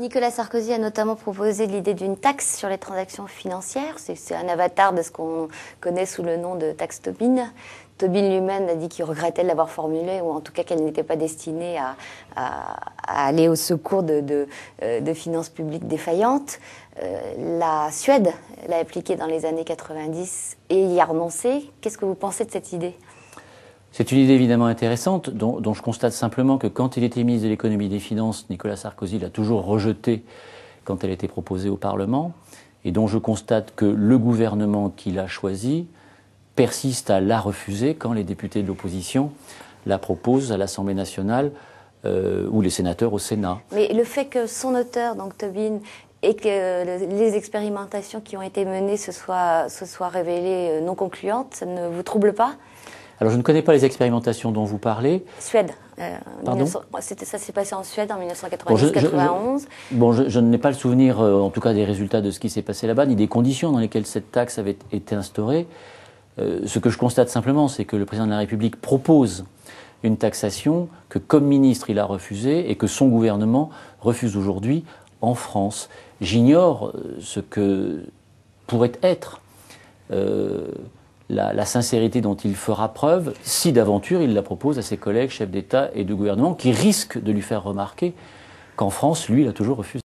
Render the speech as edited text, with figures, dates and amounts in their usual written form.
Nicolas Sarkozy a notamment proposé l'idée d'une taxe sur les transactions financières. C'est un avatar de ce qu'on connaît sous le nom de taxe Tobin. Tobin lui-même a dit qu'il regrettait de l'avoir formulée, ou en tout cas qu'elle n'était pas destinée à aller au secours de finances publiques défaillantes. La Suède l'a appliquée dans les années 90 et y a renoncé. Qu'est-ce que vous pensez de cette idée ? C'est une idée évidemment intéressante, dont je constate simplement que quand il était ministre de l'économie et des finances, Nicolas Sarkozy l'a toujours rejetée quand elle a été proposée au Parlement, et dont je constate que le gouvernement qui l'a choisi persiste à la refuser quand les députés de l'opposition la proposent à l'Assemblée nationale ou les sénateurs au Sénat. Mais le fait que son auteur, donc Tobin, et que les expérimentations qui ont été menées se soient révélées non concluantes, ça ne vous trouble pas ? Alors je ne connais pas les expérimentations dont vous parlez. Suède. Ça s'est passé en Suède en 1990-91. Je n'ai pas le souvenir, en tout cas, des résultats de ce qui s'est passé là-bas, ni des conditions dans lesquelles cette taxe avait été instaurée. Ce que je constate simplement, c'est que le président de la République propose une taxation que, comme ministre, il a refusée et que son gouvernement refuse aujourd'hui en France. J'ignore ce que pourrait être la sincérité dont il fera preuve si d'aventure il la propose à ses collègues chefs d'État et de gouvernement qui risquent de lui faire remarquer qu'en France, lui, il a toujours refusé.